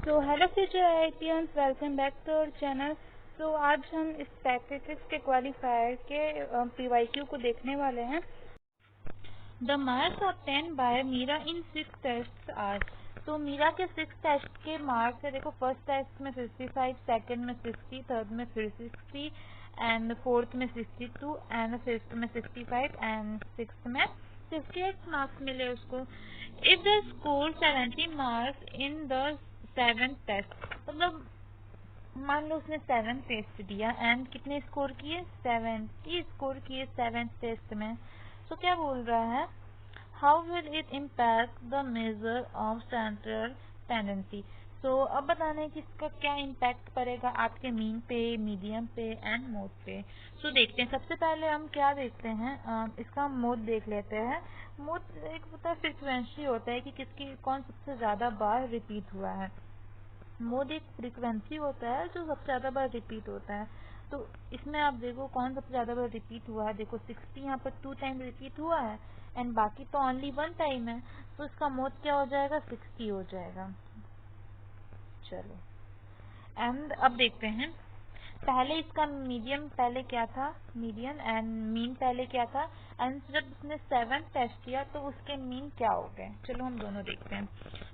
So hello future IITians, welcome back to our channel. So आज हम statistics के qualifier के पीवाईक्यू को देखने वाले हैं। The marks obtain by Meera in 6 test are. तो मीरा के 6 टेस्ट के मार्क्स है। देखो, फर्स्ट टेस्ट में 55, सेकंड में 60, थर्ड में फिर 60 एंड फोर्थ में 62 एंड फिफ्थ में 65 एंड सिक्स्थ में 58 मार्क्स मिले उसको। If the score 70 marks in the 7th test, मतलब मान लो उसने 7th टेस्ट दिया एंड कितने स्कोर किए, 70 स्कोर किए 7th टेस्ट में। तो क्या बोल रहा है, how will it impact the measure of central tendency. तो अब बताना है कि इसका क्या इम्पैक्ट पड़ेगा आपके मीन पे, मीडियम पे एंड मोड पे। तो देखते हैं। सबसे पहले हम क्या देखते हैं, इसका मोड देख लेते हैं। मोड एक होता है फ्रिक्वेंसी, होता है कि किसकी कौन सबसे ज्यादा बार रिपीट हुआ है। मोड एक फ्रीक्वेंसी होता है जो सबसे ज्यादा बार रिपीट होता है। तो इसमें आप देखो कौन सबसे ज्यादा बार रिपीट हुआ है। देखो 60 यहाँ पर 2 टाइम रिपीट हुआ है एंड बाकी तो ओनली 1 टाइम है। तो इसका मोड क्या हो जाएगा, 60 हो जाएगा। चलो एंड अब देखते हैं। पहले इसका मीडियम पहले क्या था, मीडियन एंड मीन पहले क्या था, एंड जब उसने 7th टेस्ट किया तो उसके मीन क्या हो गए। चलो हम दोनों देखते हैं।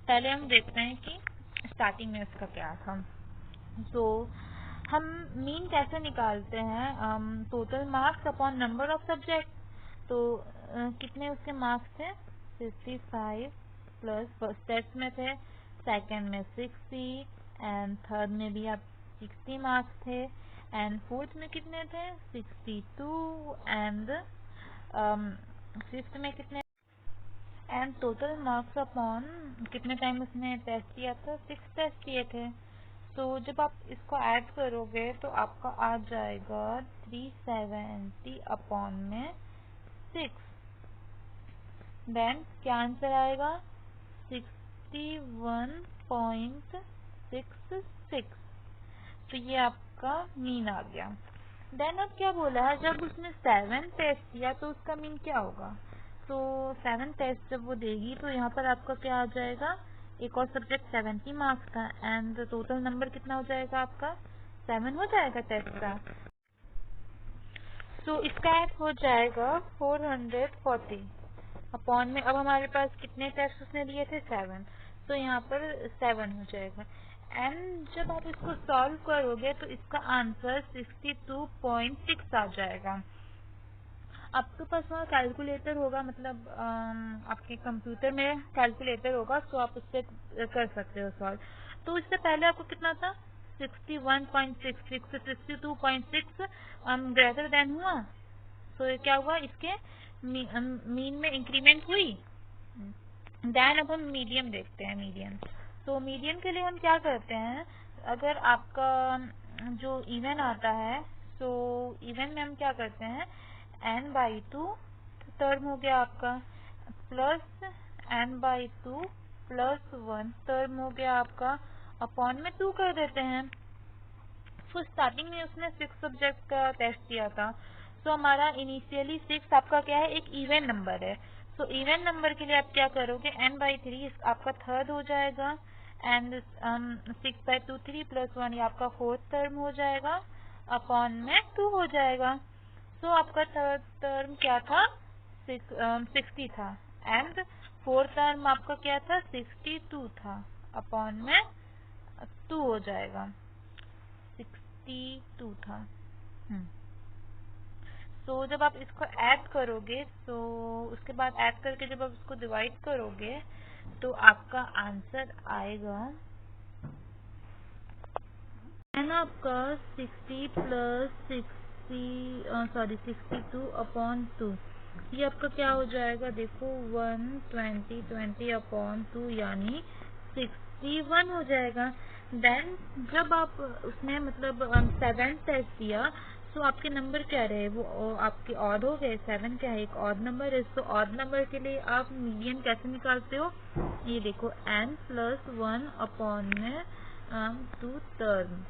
पहले हम देखते हैं कि स्टार्टिंग में इसका क्या था। तो हम मीन कैसे निकालते हैं, total marks upon number of subject. तो कितने उसके मार्क्स थे, 55 प्लस फर्स्ट टेस्ट में थे, सेकंड में 60 एंड थर्ड में भी आप 60 मार्क्स थे एंड फोर्थ में कितने थे, 62 एंड फिफ्थ में कितने, एंड टोटल मार्क्स अपॉन कितने टाइम उसने टेस्ट दिया था, 6 टेस्ट दिए थे। तो जब आप इसको ऐड करोगे तो आपका आ जाएगा 370 अपॉन में 6। देन क्या आंसर आएगा, 61.66। तो ये आपका मीन आ गया। देन अब क्या बोला है, जब उसने 7 टेस्ट दिया तो उसका मीन क्या होगा। तो 7 टेस्ट जब वो देगी तो यहाँ पर आपका क्या आ जाएगा, एक और सब्जेक्ट 70 मार्क्स था एंड टोटल नंबर कितना हो जाएगा आपका, 7 हो जाएगा टेस्ट का। तो इसका हो जाएगा 440 अपॉन में। अब हमारे पास कितने टेस्ट उसने लिए थे, 7, तो यहाँ पर 7 हो जाएगा। एंड जब आप इसको सॉल्व करोगे तो इसका आंसर 62.6 आ जाएगा। आपके पास वहाँ कैलकुलेटर होगा, मतलब आपके कंप्यूटर में कैलकुलेटर होगा, तो आप उससे कर सकते हो सॉल्व। तो इससे पहले आपको कितना था, 61.66 से 62.6 ग्रेटर देन हुआ। तो क्या हुआ, इसके मीन में इंक्रीमेंट हुई। देन अब हम मीडियम देखते हैं, मीडियन। तो मीडियन के लिए हम क्या करते हैं, अगर आपका जो इवन आता है, तो इवन में हम क्या करते हैं, n/2 टर्म हो गया आपका, प्लस n/2 प्लस 1 टर्म हो गया आपका, अपॉन में 2 कर देते हैं। तो स्टार्टिंग में उसने 6 सब्जेक्ट का टेस्ट किया था। तो हमारा इनिशियली 6 आपका क्या है, एक इवन नंबर है। तो इवन नंबर के लिए आप क्या करोगे, n/3 आपका थर्ड हो जाएगा एंड 6/2 3 प्लस 1 ये आपका फोर्थ टर्म हो जाएगा, अपॉन में 2 हो जाएगा। तो आपका थर्ड टर्म क्या था, 60 था एंड फोर्थ टर्म आपका क्या था, 62 था, अपॉन में 2 हो जाएगा, 62 था। तो जब आप इसको ऐड करोगे, तो उसके बाद ऐड करके जब आप इसको डिवाइड करोगे तो आपका आंसर आएगा, है ना, आपका 60 प्लस 62 अपॉन 2। ये आपका क्या हो जाएगा, देखो 120 अपॉन 2 यानी 61 हो जाएगा। देन जब आप उसने मतलब 7 टेस्ट दिया तो आपके नंबर क्या रहे, वो आपके ऑड हो गए। 7 क्या है, एक ऑड नंबर है। तो ऑड नंबर के लिए आप मीडियन कैसे निकालते हो, ये देखो n+1 अपॉन में 2 टर्म।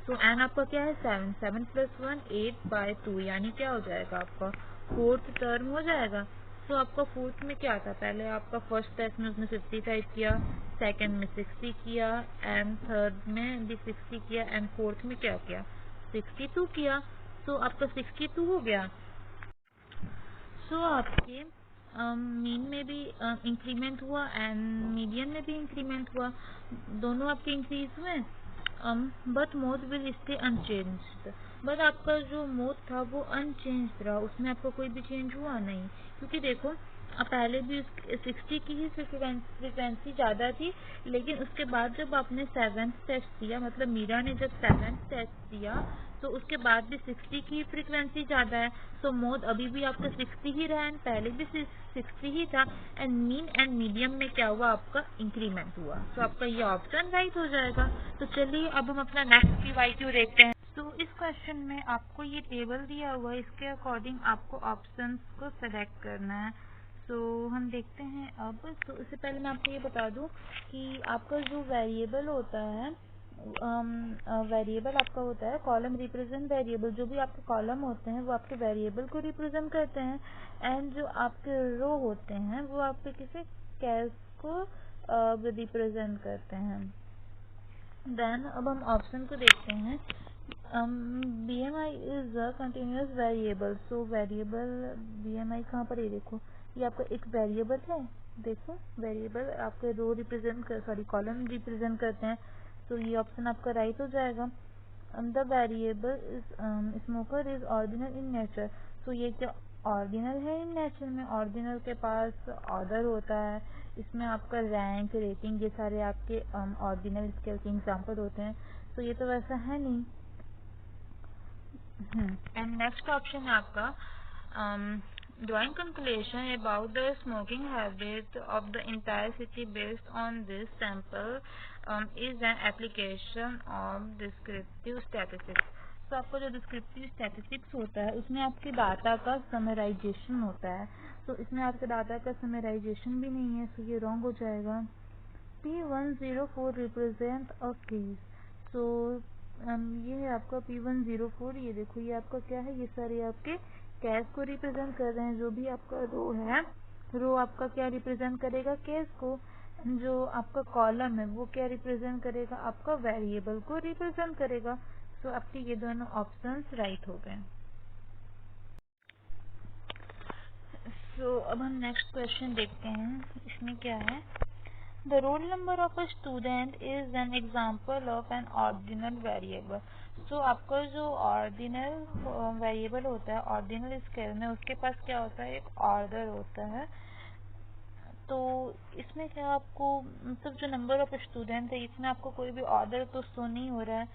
तो n आपका क्या है, 7, 7 प्लस 1 8/2 यानी क्या हो जाएगा आपका फोर्थ टर्म हो जाएगा। तो आपका फोर्थ में क्या था, पहले आपका फर्स्ट टेस्ट में उसने 55 किया, सेकंड में 60 किया, एंड थर्ड में भी 60 किया, एंड फोर्थ में क्या किया, 62 किया। तो आपका 62 हो गया। सो आपके मीन में भी इंक्रीमेंट हुआ एंड मीडियन में भी इंक्रीमेंट हुआ, दोनों आपके इंक्रीज हुए। But mode will stay unchanged, but आपका जो मोड था वो अनचेंज्ड रहा, उसमें आपका कोई भी चेंज हुआ नहीं। क्योंकि देखो पहले भी 60 की ही फ्रिक्वेंसी ज़्यादा थी, लेकिन उसके बाद जब आपने 7th टेस्ट दिया, मतलब मीरा ने जब 7th टेस्ट दिया, तो उसके बाद भी 60 की फ्रिक्वेंसी ज़्यादा है, तो मोड अभी भी आपका 60 ही रहा, एंड पहले भी 60 ही था, एंड मीन एंड मीडियम में क्या हुआ, आपका इंक्रीमेंट हुआ। तो आपका ये ऑप्शन राइट हो जाएगा। तो चलिए अब हम अपना नेक्स्ट PYQ देखते हैं। तो इस क्वेश्चन में आपको ये टेबल दिया हुआ है, इसके अकॉर्डिंग आपको ऑप्शंस को सेलेक्ट करना है। तो हम देखते हैं अब। तो इससे पहले मैं आपको ये बता दूं कि आपका जो वेरिएबल होता है, वेरिएबल आपका होता है कॉलम रिप्रेजेंट वेरिएबल, जो भी आपके कॉलम होते हैं वो आपके वेरिएबल को रिप्रेजेंट करते हैं, एंड जो आपके रो होते हैं वो आपके किसी कैश को रिप्रेजेंट करते हैं। देन अब हम ऑप्शन को देखते हैं। BMI is a continuous variable. So variable BMI कहाँ पर है, देखो ये आपका एक वेरिएबल है। देखो वेरिएबल आपके रो रिप्रेजेंट कर, सॉरी कॉलम रिप्रेजेंट करते हैं। तो ये ऑप्शन आपका राइट हो जाएगा। The variable is smoker is ordinal in nature. तो ये क्या ऑर्डिनल है इन नेचर में, ऑर्डिनल के पास ऑर्डर होता है, इसमें आपका रैंक रेटिंग ये सारे आपके ऑर्डिनल स्केल के एग्जाम्पल होते हैं। तो ये तो वैसा है नहीं। एंड नेक्स्ट ऑप्शन है आपका drawing conclusion about the smoking habit of the entire city based on this sample is an application of descriptive statistics. तो आपका जो डिस्क्रिप्टिव स्टैटिस्टिक्स होता है उसमें आपके डाटा का समराइजेशन होता है, तो इसमें आपके डाटा का समराइजेशन भी नहीं है, तो ये रॉन्ग हो जाएगा। P104 represent a case. तो ये है आपका P104, ये देखो ये आपका क्या है, ये सारे आपके केस को रिप्रेजेंट कर रहे हैं। जो भी आपका रो है, रो आपका क्या रिप्रेजेंट करेगा, केस को। जो आपका कॉलम है वो क्या रिप्रेजेंट करेगा, आपका वेरिएबल को रिप्रेजेंट करेगा। तो आपके ये दोनों ऑप्शंस राइट हो गए। सो अब हम नेक्स्ट क्वेश्चन देखते हैं, इसमें क्या है। The roll number of a student is an example of an ordinal variable. So आपका जो ordinal variable होता है ordinal scale में, उसके पास क्या होता है, एक order होता है। तो इसमें क्या आपको मतलब जो नंबर ऑफ स्टूडेंट है इसमें आपको कोई भी ऑर्डर तो शो नहीं हो रहा है,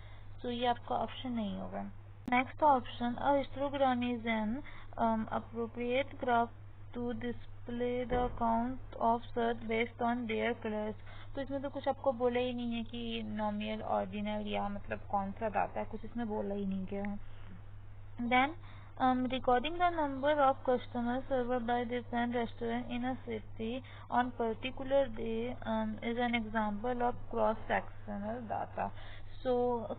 तो ये आपका ऑप्शन नहीं होगा। Next option, a histogram is an appropriate graph to display the count of search based on their colors. तो इसमें तो कुछ आपको बोला ही नहीं है कि नॉमिनल ऑर्डिनल या मतलब कौन सा डाटा है, कुछ इसमें बोला ही नहीं गया है। Then recording the number of customers served by different restaurants in a city on particular day is an example of cross-sectional data. So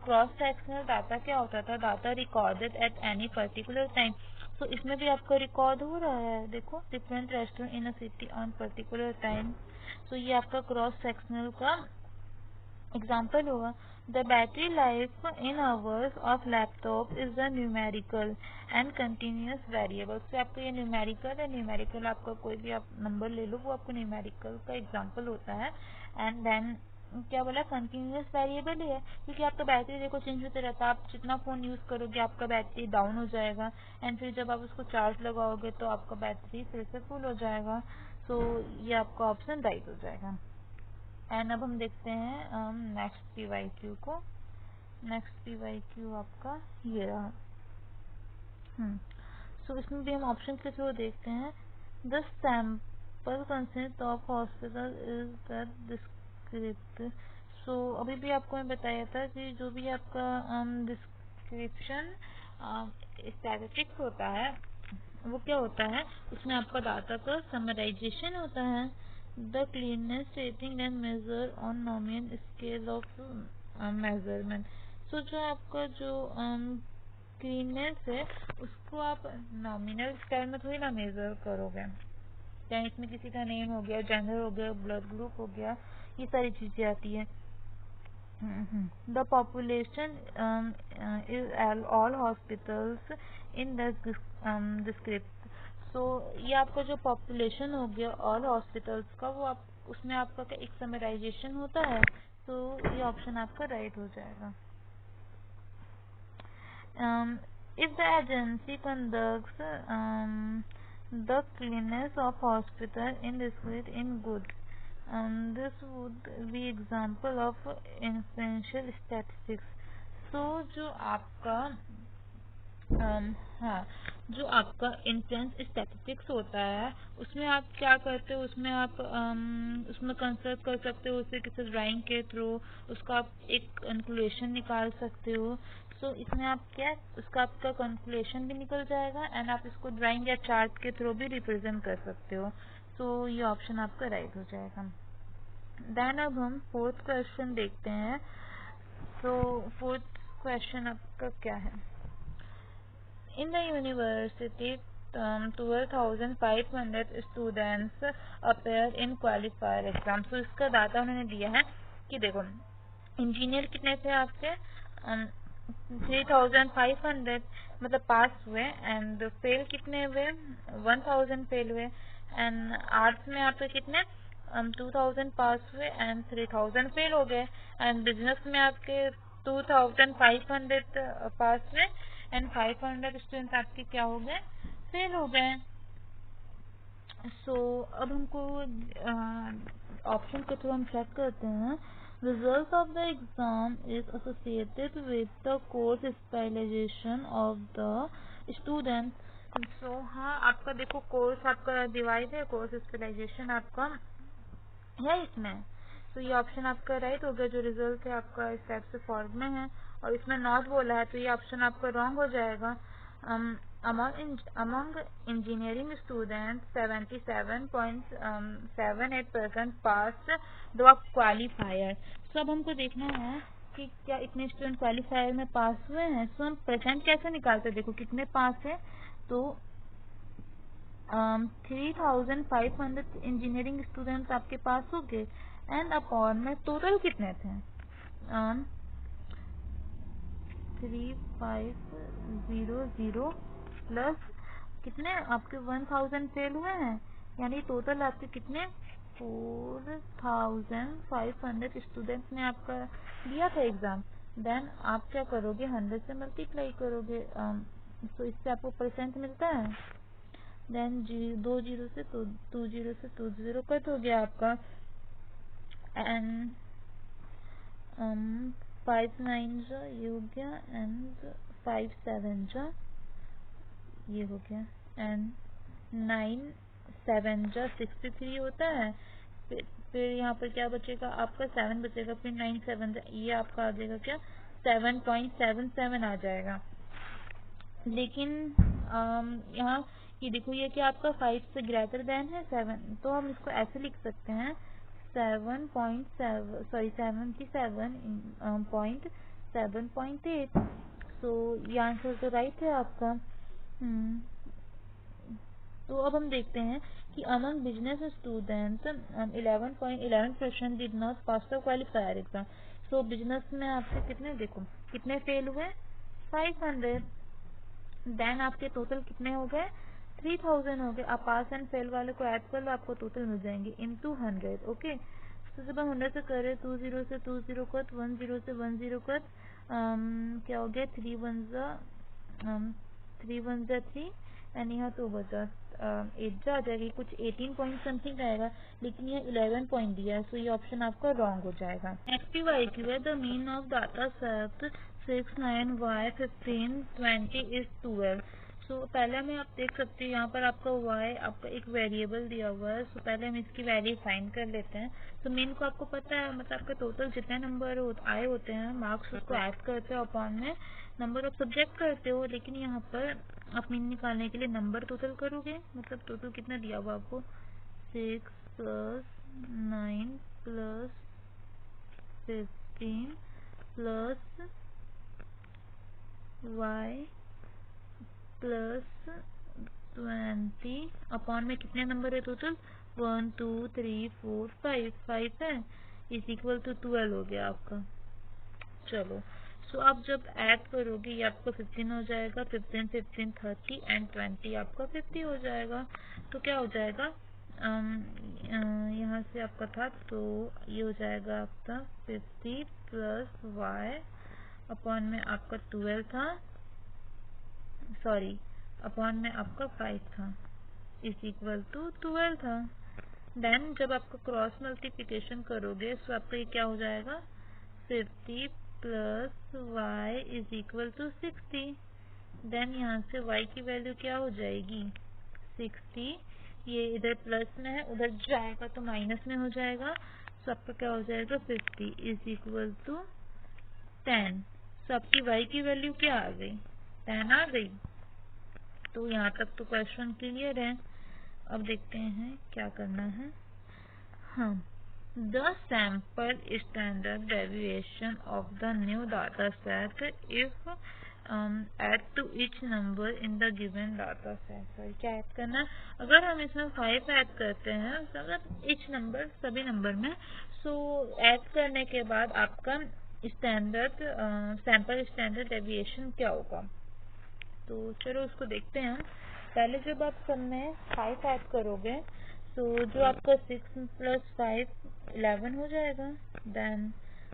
cross-sectional data क्या होता था, data recorded at any particular time. तो इसमें भी आपका record हो रहा है, देखो different restaurant in a city on particular time. तो ये आपका क्रॉस सेक्शनल का एग्जाम्पल होगा। The battery life in hours of laptop is the numerical and continuous variable. से आपका ये न्यूमेरिकल है, न्यूमेरिकल आपका कोई भी आप नंबर ले लो वो आपको न्यूमेरिकल का एग्जाम्पल होता है। एंड देन क्या बोला, कंटिन्यूस वेरिएबल ही है, क्योंकि आपका बैटरी देखो चेंज होते रहता है, आप जितना फ़ोन यूज़ करोगे आपका बैटरी डाउन हो जाएगा, एंड फिर जब आप उसको चार्ज लगाओगे तो आपका बैटरी फिर से फुल हो जाएगा। तो ये आपका ऑप्शन राइट हो जाएगा। एंड अब हम देखते हैं नेक्स्ट PYQ को। नेक्स्ट PYQ आपका ये रहा। सो इसमें भी हम ऑप्शन के थ्रू देखते हैं। The sample consent of hospital is that discrete. So अभी भी आपको मैं बताया था कि जो भी आपका डिस्क्रिप्शन स्टैटिस्टिक्स होता है वो क्या होता है, उसमें आपका डाटा का समराइजेशन होता है। The cleanness rating and measure on nominal scale of measurement. So जो आपका जो क्लीननेस है उसको आप नॉमिनल स्केल में थोड़ी ना मेजर करोगे, सकते हैं। इसमें किसी का नेम हो गया, जेंडर हो गया, ब्लड ग्रुप हो गया, ये सारी चीज़ें आती है। The population is all hospitals in the descript। so ये आपका जो पॉपुलेशन हो गया ऑल हॉस्पिटल्स का, वो आप उसमें आपका एक समराइजेशन होता है, तो ये ऑप्शन आपका राइट हो जाएगा। If the agency conducts the cleanliness of hospital in district in good, this would be example of inferential statistics। so जो आपका हाँ, जो आपका इन्फ्लुएंस स्टैटिस्टिक्स होता है, उसमें आप क्या करते हो, उसमें आप उसमें कंसल्ट कर सकते हो उसे किसी ड्राइंग के थ्रू, उसका आप एक कंक्लूशन निकाल सकते हो। सो इसमें आप क्या, उसका आपका कंक्लूशन भी निकल जाएगा एंड आप इसको ड्राइंग या चार्ट के थ्रू भी रिप्रेजेंट कर सकते हो। सो ये ऑप्शन आपका राइट हो जाएगा। देन अब हम फोर्थ क्वेश्चन देखते हैं। सो फोर्थ क्वेश्चन आपका क्या है? In the university, 12,500 students appear in qualifier exam। तो इसका डाटा उन्होंने दिया है कि देखो इंजीनियर कितने थे आपके 3,500 मतलब पास हुए, एंड फेल कितने हुए 1,000 फेल हुए, एंड आर्ट्स में आपके कितने 2,000 पास हुए एंड 3,000 फेल हो गए, एंड बिजनेस में आपके 2,500 पास हुए एंड 500 स्टूडेंट्स आपके क्या हो गए, फेल हो गए। सो अब हमको ऑप्शन के थ्रू हम चेक करते हैं। Result of the exam is associated with the course specialisation of the student. So हाँ, आपका देखो कोर्स आपका डिवाइड है, कोर्स स्पेशलाइजेशन आपका है इसमें। तो ये ऑप्शन आपका राइट हो गया। जो रिजल्ट है आपका इस टाइप से फॉर्म में है और इसमें नॉट बोला है, तो ये ऑप्शन आपका रॉन्ग हो जाएगा। among engineering students 77.78% passed the qualifier। तो अब हमको देखना है कि क्या इतने स्टूडेंट क्वालिफायर में पास हुए हैं। तो हम परसेंट कैसे निकालते हैं, देखो कितने पास है, तो 3,500 इंजीनियरिंग स्टूडेंट्स आपके पास हो गए एंड अपॉन में टोटल कितने थे 3,500 प्लस कितने आपके 1,000 फेल हुए हैं, यानी टोटल आपके कितने 4,500 स्टूडेंट्स ने आपका दिया था एग्जाम। देन आप क्या करोगे 100 से मल्टीप्लाई करोगे, तो इससे आपको परसेंट मिलता है। देन 2 जीरो से 2 जीरो से 2 जीरो कट हो गया आपका, एंड 5 9 जा ये हो गया एंड 5 7 जा ये हो गया एंड 9 7 जा 63 होता है। फिर यहाँ पर क्या बचेगा आपका 7 बचेगा, फिर 9 7 जा ये आपका आ जाएगा क्या 7.77 आ जाएगा। लेकिन यहाँ ये देखो ये क्या आपका 5 से ग्रेटर देन है 7, तो हम इसको ऐसे लिख सकते हैं 77.7.8। सो ये आंसर तो राइट है आपका। तो अब हम देखते हैं कि among business students 11.11% did not pass the qualifier exam. So business में आपके कितने देखो कितने फेल हुए 500, देन आपके टोटल कितने हो गए 3,000 हो गए। आप पास एंड फेल वाले को ऐड कर लो, आपको टोटल मिल जाएंगे इनटू 100। ओके, तो जब हम 100 से करें 2 0 से 2 0 कट, 1 0 से 1 0 कट, क्या हो गया 3 1 3 एंड यहाँ 2 बचा 8 जा जाएगी, कुछ 18 पॉइंट समथिंग आएगा, लेकिन ये 11 पॉइंट दिया है, सो ये ऑप्शन आपका रॉन्ग हो जाएगा। एक्टिव IQ है the mean of data set 6 9 y 15 20 is 12। सो पहले में आप देख सकते हैं यहाँ पर आपका y आपका एक वेरिएबल दिया हुआ है। सो पहले हम इसकी वैल्यू फाइंड कर लेते हैं। तो मीन को आपको पता है, मतलब आपका टोटल जितने नंबर आए होते हैं मार्क्स उसको ऐड करते हो अपॉन में नंबर ऑफ सब्जेक्ट करते हो, लेकिन यहाँ पर आप मीन निकालने के लिए नंबर टोटल करोगे, मतलब टोटल कितना दिया हुआ आपको 6 plus 9 plus 15 plus y plus 20 upon में कितने नंबर है टोटल? 1 2 3 4 5 है, इज इक्वल टू 12 हो गया आपका। चलो, सो आप जब ऐड करोगे ये आपका 15 हो जाएगा, 15 15 30 एंड 20 आपका 50 हो जाएगा। तो क्या हो जाएगा, यहाँ से आपका था तो ये हो जाएगा आपका 50 प्लस y अपॉन में आपका 12 था, सॉरी अपॉन में आपका 5 था, इज इक्वल टू 12 था। देन जब आपका क्रॉस मल्टीप्लिकेशन करोगे तो आपका ये क्या हो जाएगा, 50 plus y is equal to 60। Then यहाँ से y की वैल्यू क्या हो जाएगी, 60। ये इधर प्लस में है, उधर जाएगा तो माइनस में हो जाएगा। तो आपका क्या हो जाएगा, 50 इज इक्वल टू 10। तो आपकी y की वैल्यू क्या आ गई, 10 आ गई। तो यहाँ तक तो क्वेश्चन क्लियर है। अब देखते हैं क्या करना है। हाँ, the sample standard deviation of the new data set if add to each number in the given data set। Sorry, क्या ऐड करना है, अगर हम इसमें 5 ऐड करते हैं मतलब each नंबर सभी नंबर में, सो ऐड करने के बाद आपका स्टैंडर्ड सैंपल स्टैंडर्ड डेविएशन क्या होगा। तो चलो उसको देखते हैं हम। पहले जब आप सब में 5 ऐड करोगे तो जो आपका 6 प्लस 5 11 हो जाएगा। देन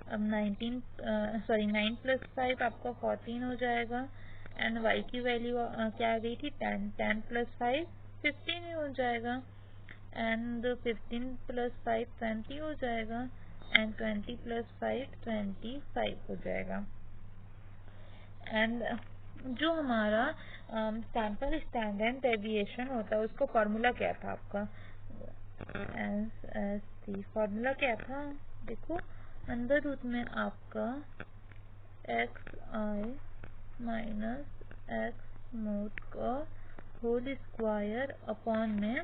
अब 9 प्लस 5 आपका 14 हो जाएगा। एंड y की वैल्यू क्या आ गई थी, 10। 10 प्लस 5 15 ही हो जाएगा। एंड 15 प्लस 5 20 हो जाएगा। एंड 20 प्लस 5 25 हो जाएगा। एंड जो हमारा सैंपल स्टैंडर्ड डेविएशन होता है उसका फॉर्मूला क्या था आपका, एस फॉर्मूला क्या था, देखो अंडर रूट में आपका एक्स आई माइनस एक्स मोड का होल स्क्वायर अपॉन में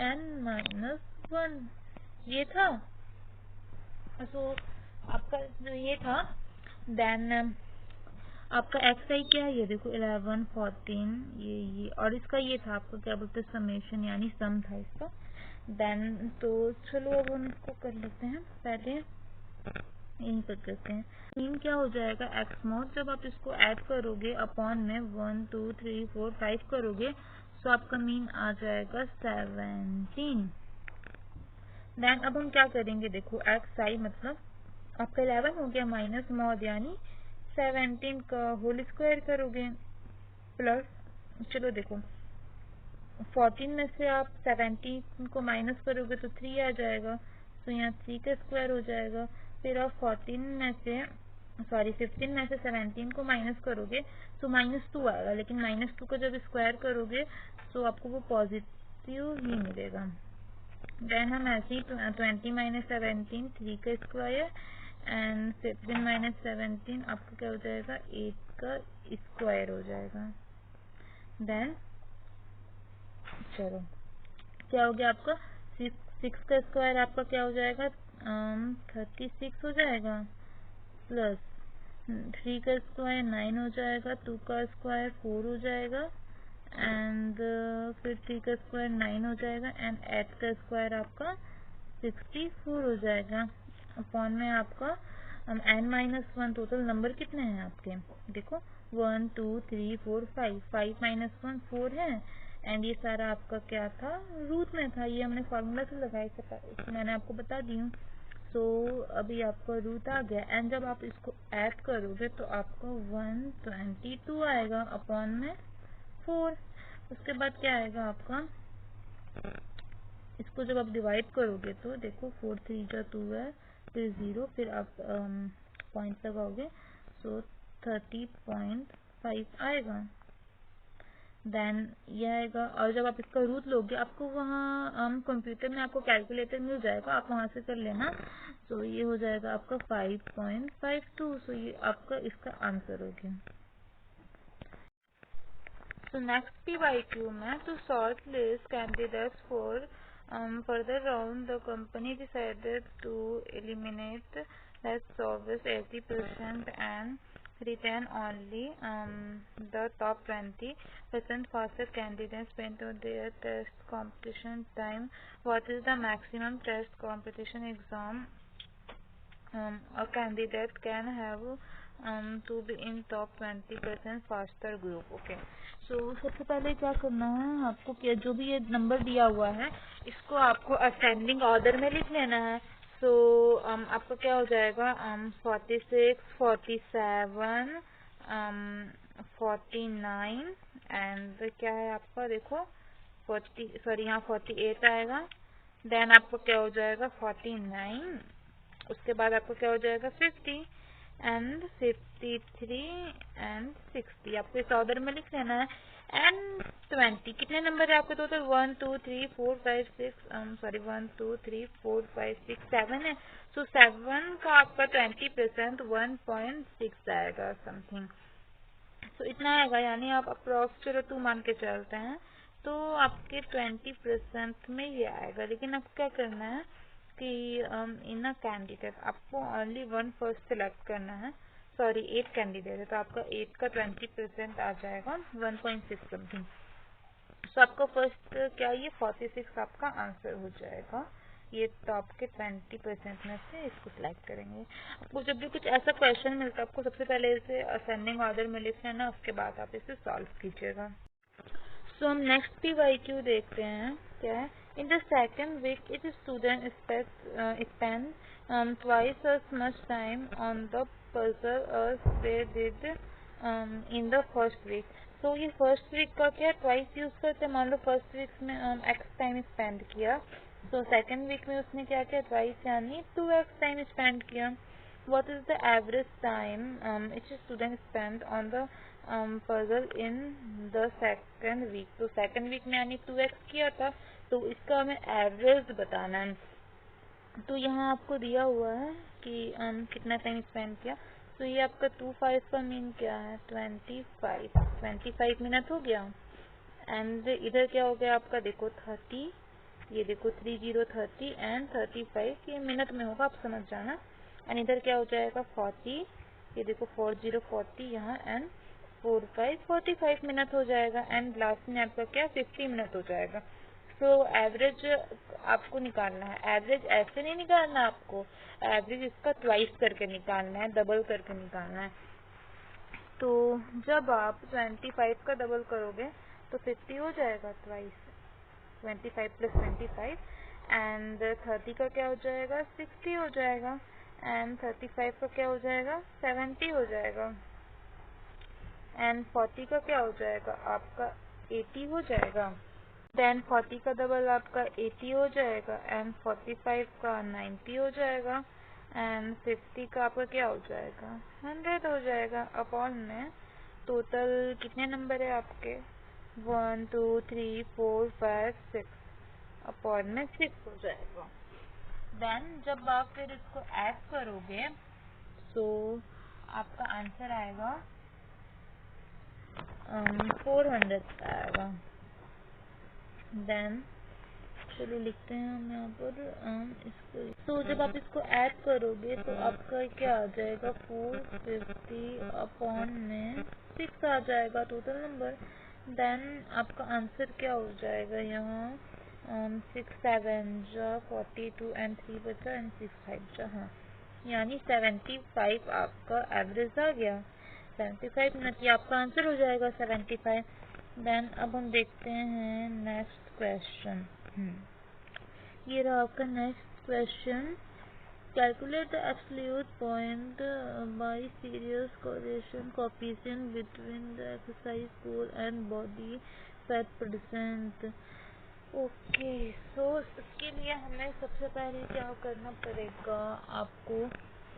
एन माइनस 1 ये था। तो आपका जो ये था, देन आपका एक्स आई क्या है, ये देखो 11 14 ये और इसका ये था आपका क्या बोलते हैं, समेशन यानी सम था इसका। देन तो चलो अब हम इसको कर लेते हैं, पहले यही कर लेते हैं। मीन क्या हो जाएगा, एक्स मॉड जब आप इसको ऐड करोगे अपॉन में 1 2 3 4 5 करोगे तो आपका मीन आ जाएगा 17। देन अब हम क्या करेंगे, देखो एक्स आई मतलब आपका 11 हो गया माइनस मॉड यानी 17 का होल स्क्वायर करोगे प्लस, चलो देखो 14 में से आप 17 को माइनस करोगे तो 3 आ जाएगा, तो यहाँ 3 का स्क्वायर हो जाएगा। फिर आप 15 में से 17 को माइनस करोगे तो -2 आएगा, लेकिन -2 का जब स्क्वायर करोगे तो आपको वो पॉजिटिव ही मिलेगा। देन हम ऐसे ही 20 माइनस 17 3 का स्क्वायर एंड 15 माइनस 17 आपका क्या हो जाएगा, 8 का स्क्वायर हो जाएगा। देन चलो क्या हो गया आपका 6 का स्क्वायर आपका क्या हो जाएगा, 36 हो जाएगा प्लस 3 का स्क्वायर 9 हो जाएगा, 2 का स्क्वायर 4 हो जाएगा एंड फिर 3 का स्क्वायर 9 हो जाएगा एंड 8 का स्क्वायर आपका 64 हो जाएगा। अपॉन में आपका n-1 टोटल नंबर कितने हैं आपके, देखो 1 2 3 4 5 5 माइनस 1 4 है एंड ये सारा आपका क्या था, रूट में था। ये हमने फॉर्मूला से लगाई थी, मैंने आपको बता दी हूँ। सो अभी आपका रूट आ गया एंड जब आप इसको ऐड करोगे तो आपको 122 आएगा अपॉन में 4। उसके बाद क्या आएगा आपका, इसको जब आप डिवाइड करोगे तो देखो 4 3 जा 2 है, फिर 0, फिर आप पॉइंट लगाओगे सो 30.5 आएगा। देन ये आएगा और जब आप इसका रूट लोगे आपको वहाँ कंप्यूटर में आपको कैलकुलेटर मिल जाएगा, आप वहाँ से कर लेना। तो ये हो जाएगा आपका 5.52। सो ये आपका इसका आंसर हो गया। So next PYQ में to shortlist candidates for further round, the company decided to eliminate less service 80% and retain only the top 20% fastest candidates spent on their test completion time. What is the maximum test competition exam a candidate can have to be in top 20% faster group? Okay, so सबसे पहले क्या करना है आपको, क्या जो भी ये नंबर दिया हुआ है इसको आपको असेंडिंग ऑर्डर में लिख लेना है। सो आपका क्या हो जाएगा 46, 47, 49 एंड क्या है आपका, देखो 48 आएगा। देन आपको क्या हो जाएगा 49, उसके बाद आपको क्या हो जाएगा 50 एंड 53 एंड 60। आपको इस ऑर्डर में लिख लेना है। एंड 20 कितने नंबर है आपके टोटल 1 2 3 4 5 6 सॉरी 1 2 3 4 5 6 7 है। सो 7 का आपका 20% 1.6 आएगा समथिंग। तो इतना आएगा, यानी आप अप्रोक्स 2 मान के चलते हैं तो आपके 20% में ये आएगा। लेकिन आपको क्या करना है कि इन अ कैंडिडेट आपको ओनली 1 फर्स्ट सिलेक्ट करना है। सॉरी 8 कैंडिडेट है तो आपका 8 का 20% आ जाएगा 1.6 समथिंग। सो आपका फर्स्ट क्या, ये 46 आपका आंसर हो जाएगा। ये तो आपके 20% में से इसको सिलेक्ट करेंगे। आपको जब भी कुछ ऐसा क्वेश्चन मिलता है आपको सबसे पहले इसे असेंडिंग ऑर्डर में लिख लेना, उसके बाद आप इसे सॉल्व कीजिएगा। सो हम नेक्स्ट PYQ देखते हैं क्या है। In the second week it student spend twice as much time on the puzzle as they did in the first week। तो ये फर्स्ट वीक का क्या ट्वाइस यूज करते हैं। मान लो फर्स्ट वीक में एक्स टाइम स्पेंड किया, तो सेकेंड वीक में उसने क्या किया ट्वाइस यानी 2x टाइम स्पेंड किया। What is the average time each student spent on the puzzle in the second week? तो सेकेंड वीक में यानी 2x किया था, तो इसका हमें एवरेज बताना है। तो यहाँ आपको दिया हुआ है कि कितना टाइम स्पेंड किया। तो ये आपका 25 का मीन क्या है 25 मिनट हो गया। एंड इधर क्या हो गया आपका, देखो 30, ये देखो 30 एंड 35, ये मिनट में होगा, आप समझ जाना। एंड इधर क्या हो जाएगा 40, ये देखो 40 यहाँ एंड 45 मिनट हो जाएगा। एंड लास्ट में आपका क्या 50 मिनट हो जाएगा। तो एवरेज आपको निकालना है। एवरेज ऐसे नहीं निकालना आपको, एवरेज इसका ट्वाइस करके निकालना है, डबल करके निकालना है। तो जब आप 25 का डबल करोगे तो 50 हो जाएगा ट्वाइस, 25 प्लस 25 एंड 30 का क्या हो जाएगा 60 हो जाएगा एंड 35 का क्या हो जाएगा 70 हो जाएगा एंड 40 का क्या हो जाएगा आपका 80 हो जाएगा। देन 40 का डबल आपका 80 हो जाएगा एंड 45 का 90 हो जाएगा एंड 50 का आपका क्या हो जाएगा 100 हो जाएगा। अपॉन में टोटल कितने नंबर है आपके 1 2 3 4 5 6, अपॉन में 6 हो जाएगा। देन जब आप फिर इसको ऐड करोगे तो आपका आंसर आएगा 400 आएगा। देन चलो लिखते हैं हम यहाँ पर इसको। तो जब आप इसको ऐड करोगे तो आपका क्या आ जाएगा 450 अपॉन में 6 आ जाएगा टोटल नंबर। देन आपका आंसर क्या हो जाएगा यहाँ 6 7 जा 42 एंड 3 बचा एंड 6 5 जा, हाँ यानी 75 आपका एवरेज आ गया। 75 मिनट ये आपका आंसर हो जाएगा 75। देन अब हम देखते हैं नेक्स्ट क्वेश्चन। ये रहा आपका next question. Calculate the absolute point biserial correlation coefficient between the exercise goal and body fat percent. Okay, so इसके लिए हमें सबसे पहले क्या करना पड़ेगा, आपको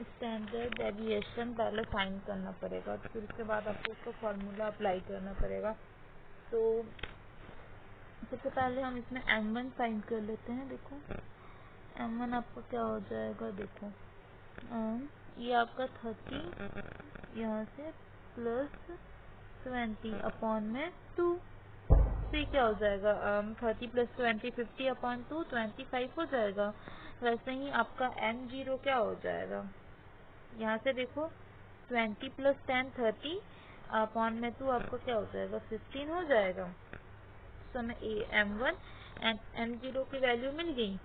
स्टैंडर्ड डेविएशन पहले फाइंड करना पड़ेगा, तो फिर उसके बाद आपको उसका फॉर्मूला अप्लाई करना पड़ेगा। तो सबसे पहले हम इसमें m1 फाइंड कर लेते हैं। देखो m1 आपका क्या हो जाएगा, देखो ये आपका 30 यहाँ से प्लस 20 अपॉन में 2, तो क्या हो जाएगा 30 प्लस 20 50 अपॉन 2 25 हो जाएगा। वैसे ही आपका m0 क्या हो जाएगा, यहाँ से देखो 20 प्लस 10 30 अपॉन में 2 आपको क्या हो जाएगा 15 हो जाएगा। तो हमें M1 एंड M0 की वैल्यू मिल गई।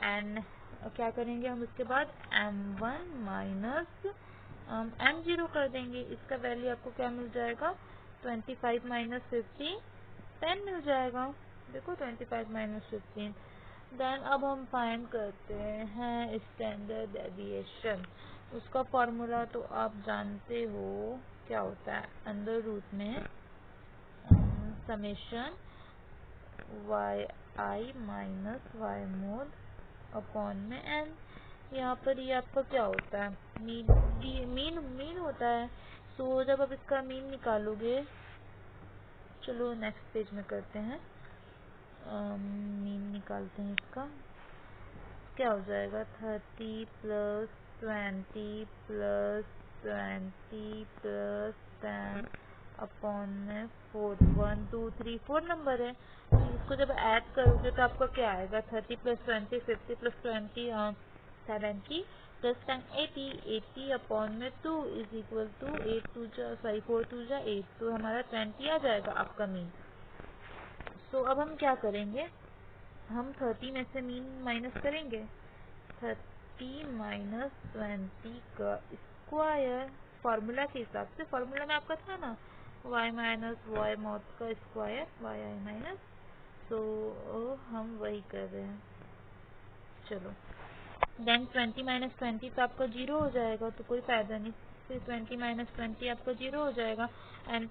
एंड क्या करेंगे हम उसके बाद M1 माइनस M0 कर देंगे। इसका वैल्यू आपको क्या मिल जाएगा 25 माइनस 15 10 मिल जाएगा। देखो 25 माइनस 15। देन अब हम फाइंड करते हैं स्टैंडर्ड डेविएशन। उसका फॉर्मूला तो आप जानते हो क्या होता है, अंडर रूट में summation yi minus y mode upon में n। यहाँ पर ये आपका क्या होता है मीन होता है। सो जब आप इसका मीन निकालोगे, चलो नेक्स्ट पेज में करते हैं, मीन निकालते हैं इसका। क्या हो जाएगा 30 प्लस 20 प्लस 20 प्लस 10 अपॉन में 4 1 2 3 4 नंबर है। तो इसको जब ऐड करोगे तो आपका क्या आएगा 30 प्लस 20 50 प्लस 20 70 प्लस 10 80 80 अपॉन में 2 इज इक्वल टू 4 2 जा 8। तो हमारा 20 आ जाएगा आपका मीन। सो अब हम क्या करेंगे, हम 30 में से मीन माइनस करेंगे। 30 माइनस 20 का स्क्वायर फॉर्मूला के हिसाब से, फॉर्मूला में आपका था ना y माइनस y मॉड का स्क्वायर yi माइनस, तो हम वही कर रहे हैं। चलो देन 20 माइनस 20 तो आपका 0 हो जाएगा, तो कोई फायदा नहीं। फिर 20 माइनस 20 आपका 0 हो जाएगा। एंड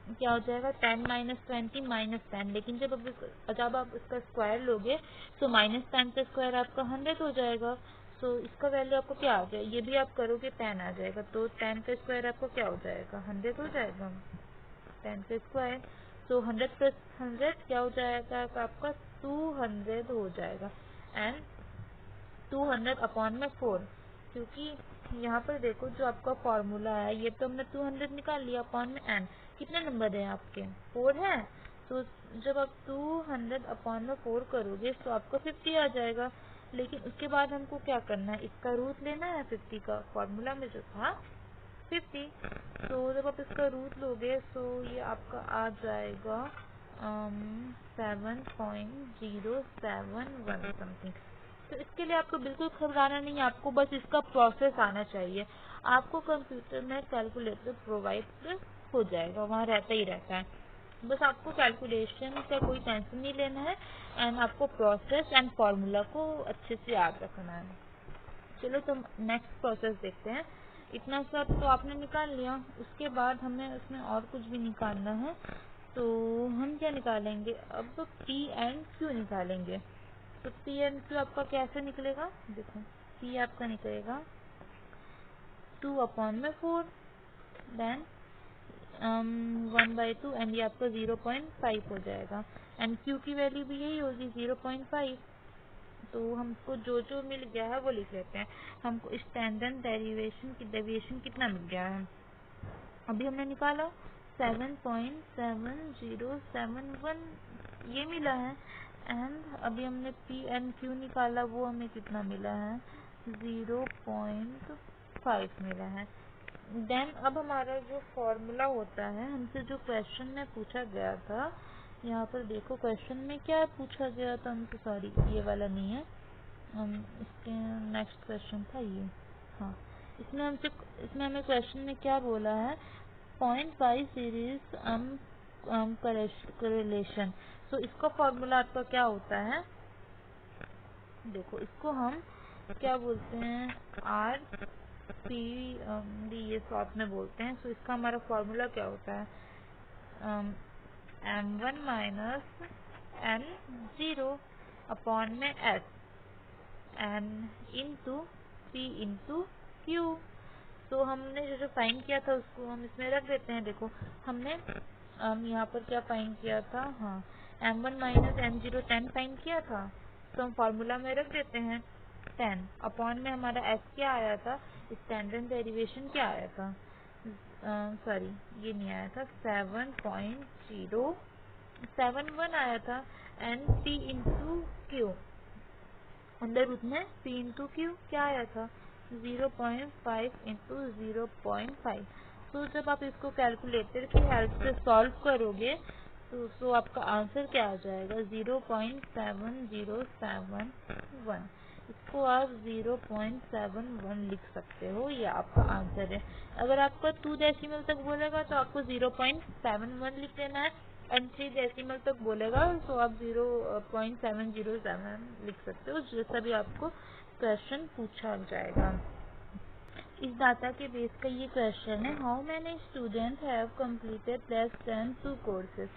क्या हो जाएगा 10 माइनस 20 माइनस 10। लेकिन जब आप इसका स्क्वायर लोगे तो माइनस 10 का स्क्वायर आपका 100 हो जाएगा। सो इसका वैल्यू आपको क्या आ जाएगा, ये भी आप करोगे 10 आ जाएगा। तो 10 का स्क्वायर आपको क्या हो जाएगा 100 हो जाएगा 10 का स्क्वायर। सो 100 प्लस 100 क्या हो जाएगा आपका 200 हो जाएगा। एंड 200 अपॉन में 4, क्योंकि यहाँ पर देखो जो आपका फॉर्मूला है ये तो हमने 200 निकाल लिया अपॉन में n। कितने नंबर है आपके 4 है। तो जब आप 200 अपॉन में 4 करोगे तो आपको 50 आ जाएगा। लेकिन उसके बाद हमको क्या करना है, इसका रूट लेना है 50 का, फॉर्मूला में जो था 50। तो जब आप इसका रूट लोगे तो ये आपका आ जाएगा 7.071 समथिंग। तो इसके लिए आपको बिल्कुल घबराना नहीं है, आपको बस इसका प्रोसेस आना चाहिए। आपको कंप्यूटर में कैलकुलेटर प्रोवाइड हो जाएगा, वहाँ रहता ही रहता है। बस आपको कैलकुलेशन का कोई टेंशन नहीं लेना है एंड आपको प्रोसेस एंड फॉर्मूला को अच्छे से याद रखना है। चलो तो नेक्स्ट प्रोसेस देखते हैं। इतना सब तो आपने निकाल लिया, उसके बाद हमें उसमें और कुछ भी निकालना है। तो हम क्या निकालेंगे, अब P एंड Q निकालेंगे। तो P एंड Q आपका कैसे निकलेगा, देखो P आपका निकलेगा 2 अपॉन में 4 देन 1/2 एंड ये आपका 0.5 हो जाएगा। एंड Q की वैल्यू भी यही होगी 0.5। तो हमको जो जो मिल गया है वो लिख लेते हैं। हमको स्टैंडर्ड डेविएशन कितना मिल गया है, अभी हमने निकाला 7.7071 ये मिला है। एंड अभी हमने P एंड Q निकाला, वो हमें कितना मिला है 0.5 मिला है। देन अब हमारा जो फॉर्मूला होता है, हमसे जो क्वेश्चन में पूछा गया था, यहाँ पर देखो क्वेश्चन में क्या पूछा गया था हमसे, सॉरी ये वाला नहीं है, इसके नेक्स्ट क्वेश्चन था ये। हाँ, इसमें हमें क्वेश्चन में क्या बोला है, 0.5 सीरीज करेलेशन। तो इसका फॉर्मूला आपका क्या होता है, देखो इसको हम क्या बोलते हैं RPD ये शॉर्ट में बोलते हैं। तो इसका हमारा फॉर्मूला क्या होता है M1 माइनस M0 अपॉन में S N into P into Q। तो हमने जो फाइंड किया था उसको हम इसमें रख देते हैं। देखो हमने यहाँ पर क्या फाइंड किया था, हाँ M1 माइनस M0 10 फाइंड किया था। तो हम फॉर्मूला में रख देते हैं 10 अपॉन में हमारा S क्या आया था, स्टैंडर्ड डेरिवेशन क्या आया था, सॉरी ये नहीं आया था, 7.071 आया था। And P into Q under root में P इंटू Q क्या आया था 0.5 इंटू 0.5। तो जब आप इसको कैलकुलेटर की हेल्प से सॉल्व करोगे तो आपका आंसर क्या आ जाएगा, 0.7071। इसको आप 0.71 लिख सकते हो, ये आपका आंसर है। अगर आपका 2 डेसिमल तक बोलेगा तो आपको 0.71 लिख लेना है, एंड 3 डेसिमल तक बोलेगा तो आप 0.707 लिख सकते हो, जैसा भी आपको क्वेश्चन पूछा जाएगा। इस डाटा के बेस का ये क्वेश्चन है, how many student have completed less than 2 courses.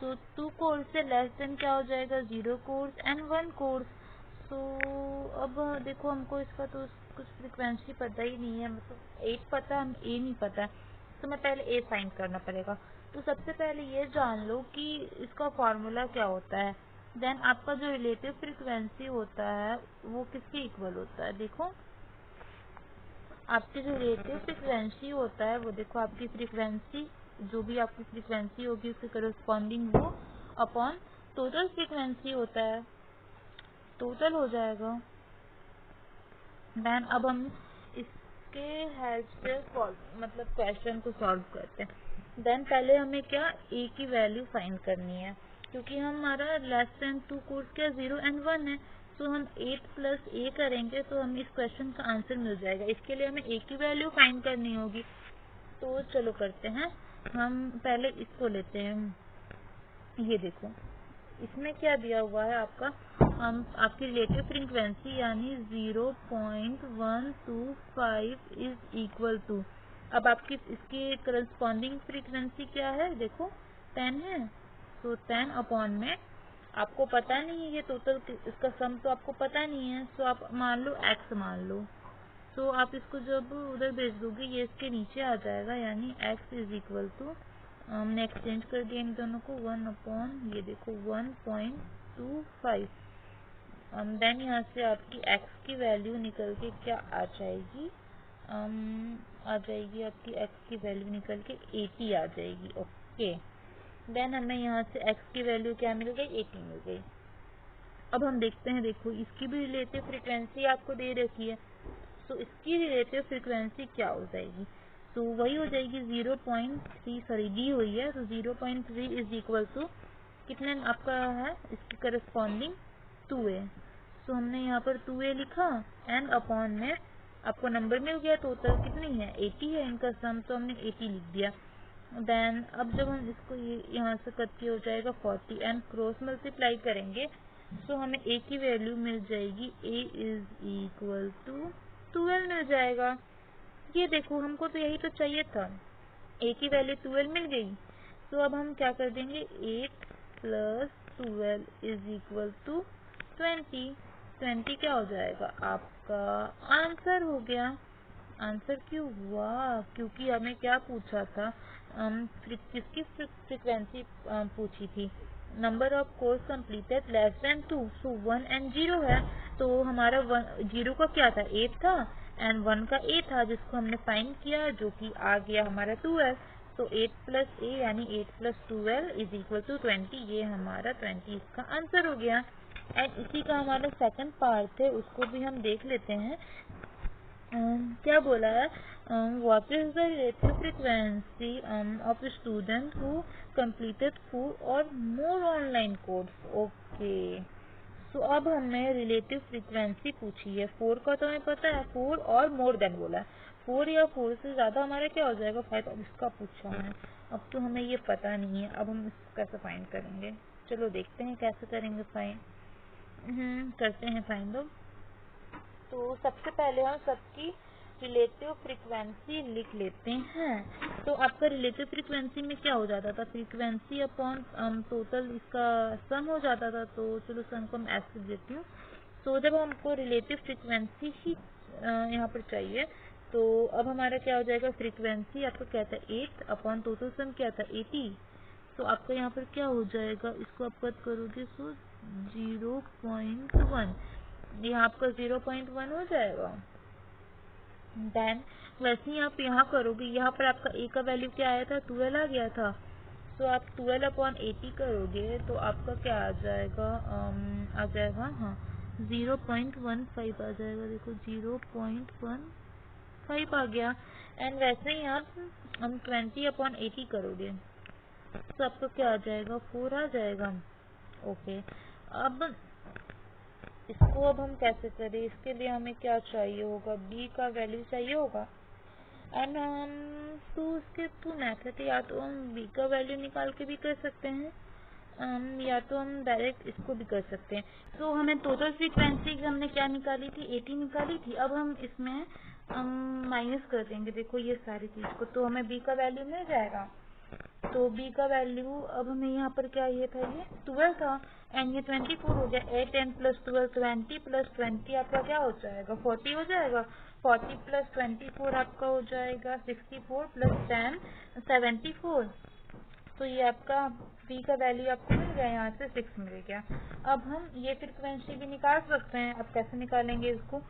So 2 course से लेस देन क्या हो जाएगा, 0 कोर्स एंड 1 कोर्स। सो अब देखो हमको इसका तो कुछ फ्रीक्वेंसी पता ही नहीं है, मतलब 8 पता, हम ए नहीं पता, तो मैं पहले ए फाइंड करना पड़ेगा। तो सबसे पहले ये जान लो कि इसका फॉर्मूला क्या होता है। देन आपका जो रिलेटिव फ्रीक्वेंसी होता है वो किसके इक्वल होता है, देखो आपकी जो रिलेटिव फ्रीक्वेंसी होता है वो, देखो आपकी फ्रीक्वेंसी, जो भी आपकी फ्रीक्वेंसी होगी उसके करस्पॉन्डिंग वो अपॉन टोटल फ्रीक्वेंसी होता है, टोटल हो जाएगा। देन अब हम इसके हेल्प से मतलब क्वेश्चन को सॉल्व करते हैं। देन पहले हमें क्या, ए की वैल्यू फाइंड करनी है, क्योंकि हमारा लेस देन 2 कोर्स क्या 0 एंड 1 है, तो हम 8 प्लस ए करेंगे तो हमें इस क्वेश्चन का आंसर मिल जाएगा। इसके लिए हमें ए की वैल्यू फाइंड करनी होगी, तो चलो करते हैं। हम पहले इसको लेते हैं, ये देखो इसमें क्या दिया हुआ है आपका, हम आपकी रिलेटिव फ्रीक्वेंसी यानी 0.125 इज इक्वल टू, अब आपकी इसकी करस्पॉन्डिंग फ्रीक्वेंसी क्या है, देखो 10 है, तो 10 अपॉन में आपको पता नहीं है ये टोटल, इसका सम तो आपको पता नहीं है, तो आप मान लो x मान लो, तो आप इसको जब उधर भेज दोगे ये इसके नीचे आ जाएगा, यानी x इज इक्वल टू, हमने एक्सचेंज कर दिया इन दोनों को, 1 अपॉन ये देखो 1.25। देन यहाँ से आपकी x की वैल्यू निकल के क्या आ जाएगी, आ जाएगी आपकी x की वैल्यू निकल के 80 आ जाएगी। ओके, देन हमें यहाँ से x की वैल्यू क्या मिल गई, 80 मिल गई। अब हम देखते हैं, देखो इसकी भी रिलेटिव फ्रीक्वेंसी आपको दे रखी है, तो इसकी रिलेटिव फ्रीक्वेंसी क्या हो जाएगी, तो वही हो जाएगी 0.3, सॉरी डी हुई है, तो 0.3 इज इक्वल टू कितने आपका है, इसकी करस्पॉन्डिंग 2a। तो हमने यहाँ पर 2a लिखा एंड अपॉन में आपको नंबर मिल गया, टोटल कितनी है 80 है इनका सम, तो हमने 80 लिख दिया। देन अब जब हम इसको यहाँ से कट के हो जाएगा 40 एंड क्रॉस मल्टीप्लाई करेंगे तो हमें a की वैल्यू मिल जाएगी, a इज इक्वल टू 12 मिल जाएगा। ये देखो हमको तो यही तो चाहिए था, a की वैल्यू 12 मिल गई, तो अब हम क्या कर देंगे, 8 प्लस 12 इज इक्वल टू 20। 20 क्या हो जाएगा, आपका आंसर हो गया। आंसर क्यों हुआ, क्योंकि हमें क्या पूछा था, किसकी फ्रीक्वेंसी पूछी थी, number of course completed less than 2, so 1 and 0 है, तो हमारा 0 का क्या था 8 था एंड 1 का a था, जिसको हमने फाइंड किया जो कि आ गया हमारा 12। तो 8 प्लस a यानी 8 प्लस 12 इज इक्वल टू 20, ये हमारा 20 इसका आंसर हो गया। एंड इसी का हमारा सेकंड पार्ट है, उसको भी हम देख लेते हैं। क्या बोला है, what is the relative frequency of student who completed 4 और मोर ऑनलाइन कोर्स। ओके, तो अब हमें रिलेटिव फ्रीक्वेंसी पूछी है, 4 का तो हमें पता है, 4 और मोर देन बोला है, 4 या 4 से ज़्यादा हमारा क्या हो जाएगा 5, अब इसका पूछा है, अब तो हमें ये पता नहीं है, अब हम इसको कैसे फाइंड करेंगे, चलो देखते हैं कैसे करेंगे फाइंड। करते हैं फाइंड। तो सबसे पहले हम सबकी रिलेटिव फ्रीक्वेंसी लिख लेते हैं। तो आपका रिलेटिव फ्रीक्वेंसी में क्या हो जाता था, फ्रीक्वेंसी अपॉन टोटल इसका सम हो जाता था, तो चलो सम को हम ऐसे देती हूँ। तो जब हमको रिलेटिव फ्रीक्वेंसी ही यहाँ पर चाहिए, तो अब हमारा क्या हो जाएगा, फ्रीक्वेंसी आपका क्या था 8 अपॉन टोटल सम क्या था 80, तो आपका यहाँ पर क्या हो जाएगा, इसको आप कट करोगे तो 0.1, यहाँ आपका 0.1 हो जाएगा। देन वैसे ही आप यहाँ करोगे, यहाँ पर आपका a का वैल्यू क्या आया था 12 आ गया था, तो आप 12 अपॉन 80 करोगे तो आपका क्या आ जाएगा, आ जाएगा हाँ 0.15 आ जाएगा, देखो 0.15 5 आ गया। एंड वैसे ही आप हम 20/80 करोगे तो आपको क्या आ जाएगा, 4 आ जाएगा। ओके, अब इसको अब हम कैसे करें, इसके लिए हमें क्या चाहिए होगा, b का वैल्यू चाहिए होगा। एंड हम इसके 2 मेथड, या तो हम b का वैल्यू निकाल के भी कर सकते हैं, या तो हम डायरेक्ट इसको भी कर सकते हैं। तो हमें टोटल फ्रीक्वेंसी हमने क्या निकाली थी, 80 निकाली थी। अब हम इसमें माइनस कर देंगे, देखो ये सारी चीज को, तो हमें b का वैल्यू मिल जाएगा। तो b का वैल्यू अब हमें यहाँ पर क्या ये था, ये 12 था, एंड ये 24 हो गया। 8 10 + 12 20 + 20 आपका क्या हो जाएगा, 40 हो जाएगा। 40 + 24 आपका हो जाएगा 64 + 10 74। तो ये आपका b का वैल्यू आपको मिल गया, यहाँ से 6 मिल गया। अब हम ये फ्रीक्वेंसी भी निकाल सकते हैं। अब कैसे निकालेंगे इसको,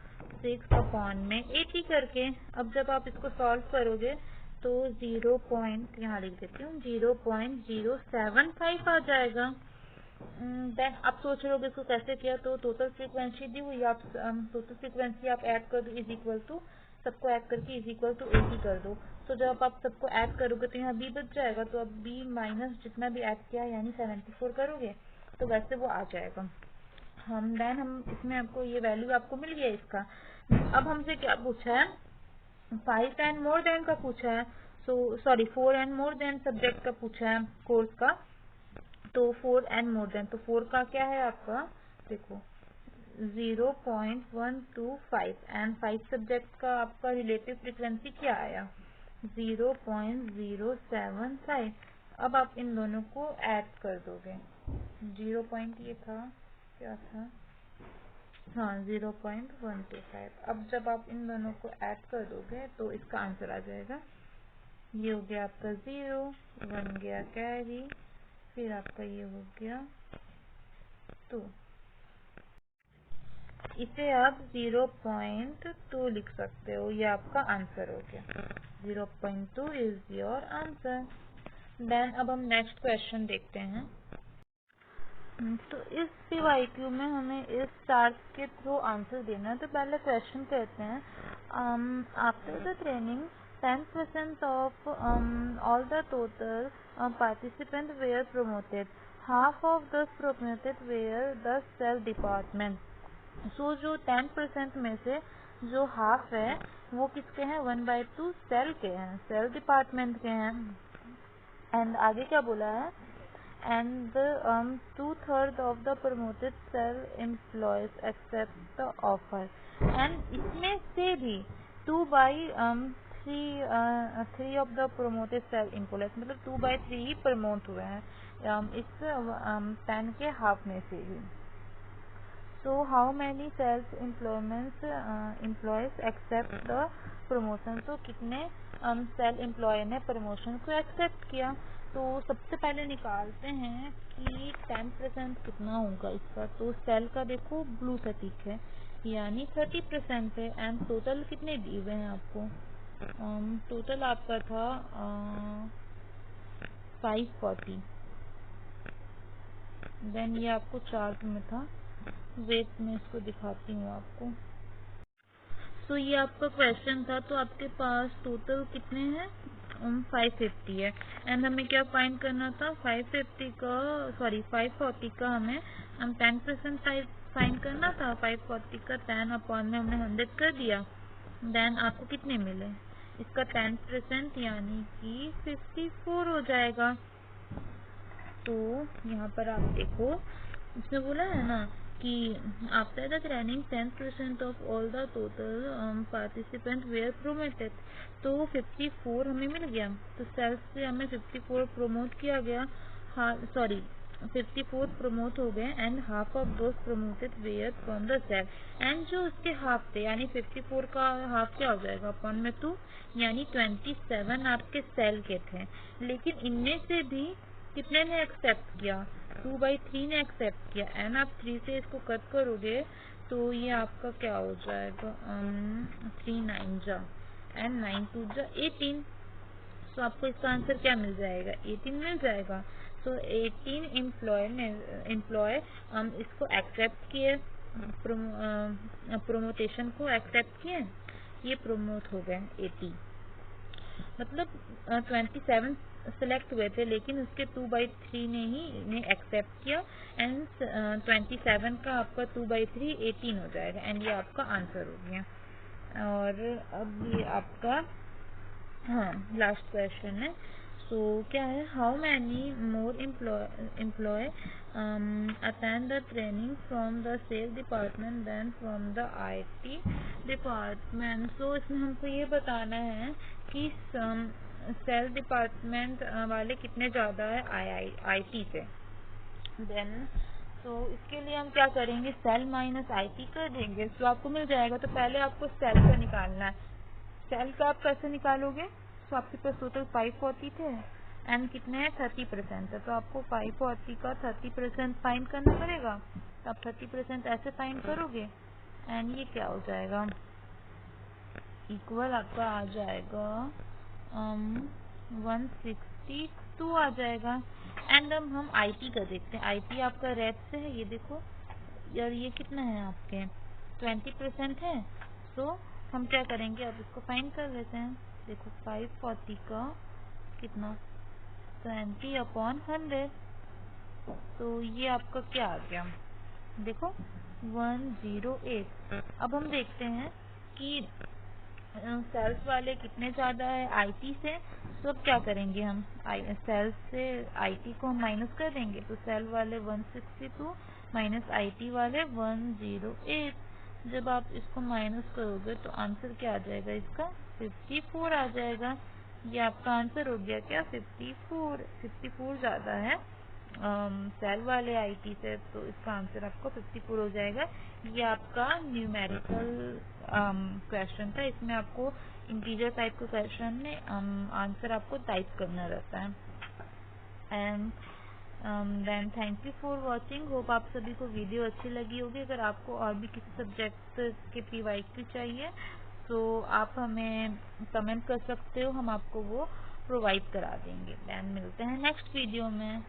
6/80 करके। अब जब आप इसको सॉल्व करोगे तो 0 पॉइंट, यहाँ लिख देती हूँ, 0.075 आ जाएगा। देन आप सोच रहे हो इसको कैसे किया, तो टोटल फ्रीक्वेंसी दी हुई, आप टोटल फ्रीक्वेंसी आप ऐड कर दो, इज इक्वल टू, सबको ऐड करके इज इक्वल टू 80 कर दो। तो जब आप सबको ऐड करोगे तो यहाँ b बच जाएगा, तो अब b माइनस जितना भी ऐड किया यानी 74 करोगे तो वैसे वो आ जाएगा। हम इसमें आपको ये वैल्यू आपको मिल गया इसका। अब हमसे क्या पूछा है, 5 एंड मोर देन का पूछा है, sorry 4 and more than subject का पूछा है, कोर्स का। तो 4 एंड मोर देन, तो 4 का क्या है आपका, देखो 0.125 एंड 5 सब्जेक्ट का आपका रिलेटिव फ्रीक्वेंसी क्या आया, 0.075। अब आप इन दोनों को ऐड कर दोगे, 0 पॉइंट ये था, क्या था, हाँ 0.125। अब जब आप इन दोनों को ऐड कर दोगे तो इसका आंसर आ जाएगा, ये हो गया आपका 0, 1 गया कैरी, फिर आपका ये हो गया 2। इसे आप 0.2 लिख सकते हो, ये आपका आंसर हो गया। 0.2 इज योर आंसर। देन अब हम नेक्स्ट क्वेश्चन देखते हैं। तो इस PYQ में हमें इस चार्ट के थ्रू आंसर देना है। तो पहले क्वेश्चन कहते हैं, after the training 10% of all the total participants were promoted. Half of those promoted were the cell department. So जो 10% में से जो हाफ है वो किसके हैं, 1/2 सेल के हैं, सेल डिपार्टमेंट के हैं। एंड आगे क्या बोला है, and 2/3 of the promoted cell employees accept the offer। and इसमें से भी 2/3 of the promoted cell employees, मतलब 2/3 ही प्रमोट हुए हैं इस 10 के हाफ में से ही। So how many sales employees accept the promotion? तो कितने सेल एम्प्लॉय ने प्रमोशन को एक्सेप्ट किया। तो सबसे पहले निकालते हैं कि 10% कितना होगा इसका। तो सेल का देखो ब्लू से टिक है, यानी 30% है। एंड टोटल कितने दिए हुए हैं आपको, टोटल आपका था 540। देन ये आपको चार्ट में था, वेट में इसको दिखाती हूँ आपको। तो ये आपका क्वेश्चन था, तो आपके पास टोटल कितने हैं, 550 है। एंड हमें क्या फाइंड करना था, 540 का हमें 10% फाइंड करना था। 540 का 10 में हमने 100 कर दिया। देन आपको कितने मिले, इसका 10% यानी कि 54 हो जाएगा। तो यहाँ पर आप देखो, इसमें बोला है ना कि after the training 10% of all the total participant were promoted. तो 54 हमें मिल गया, तो सेल्स से हमें 54 प्रमोट किया गया, सॉरी 54 प्रमोट हो गए। And half of those promoted were from the sale. And जो उसके हाफ थे, यानी 54 का हाफ क्या हो जाएगा, अपॉन में 2, यानी 27 आपके सेल के थे। लेकिन इनमें से भी कितने ने एक्सेप्ट किया, 2/3 ने एक्सेप्ट किया। एंड आप 3 से इसको कट करोगे तो ये आपका क्या हो जाएगा, 3 9 जा एंड 9 2 जा 18। तो आपको इसका आंसर क्या मिल जाएगा, 18 मिल जाएगा। तो 18 एम्प्लॉय इसको एक्सेप्ट किए, प्रोमोटेशन को एक्सेप्ट किए। ये प्रमोट हो गए 80, मतलब 27 सेलेक्ट हुए थे, लेकिन उसके 2/3 ने ही इन्हें एक्सेप्ट किया एंड 27 का आपका 2/3 18 हो जाएगा एंड ये आपका आंसर हो गया। और अब ये आपका लास्ट क्वेश्चन है। सो क्या है, how many more employ attend the training from the sale department then from the IT department. So इसमें हमको ये बताना है कि सेल डिपार्टमेंट वाले कितने ज़्यादा है IT से। देन तो इसके लिए हम क्या करेंगे, सेल माइनस IT कर देंगे, तो आपको मिल जाएगा। तो पहले आपको सेल का निकालना है। सेल का आप कैसे निकालोगे, तो आपके पास टोटल 540 थे एंड कितने हैं 30% है, तो आपको 540 का 30% फाइंड करना पड़ेगा। तो आप 30% ऐसे फाइंड करोगे एंड ये क्या हो जाएगा, इक्वल आपका आ जाएगा 162 आ जाएगा। एंड अब हम IT का देखते हैं। IT आपका रेड से है, ये देखो यार, ये कितना है आपके 20% है। तो हम क्या करेंगे, अब इसको फाइंड कर लेते हैं। देखो 540 का कितना 20/100, तो ये आपका क्या आ गया, देखो 108। अब हम देखते हैं कि सेल्स वाले कितने ज़्यादा है IT से। तो अब क्या करेंगे, हम सेल्स से IT को हम माइनस कर देंगे, तो सेल वाले 162 माइनस IT वाले 108। जब आप इसको माइनस करोगे तो आंसर क्या आ जाएगा, इसका 54 आ जाएगा। ये आपका आंसर हो गया क्या 54 ज़्यादा है सेल वाले IT से, तो इसका आंसर आपको 54 हो जाएगा। ये आपका न्यूमेरिकल क्वेश्चन था। इसमें आपको इंटीजर टाइप के क्वेश्चन में आंसर आपको टाइप करना रहता है। And then thank you for watching. Hope आप सभी को वीडियो अच्छी लगी होगी। अगर आपको और भी किसी सब्जेक्ट के PYQ चाहिए तो आप हमें कमेंट कर सकते हो, हम आपको वो प्रोवाइड करा देंगे। देन मिलते हैं नेक्स्ट वीडियो में।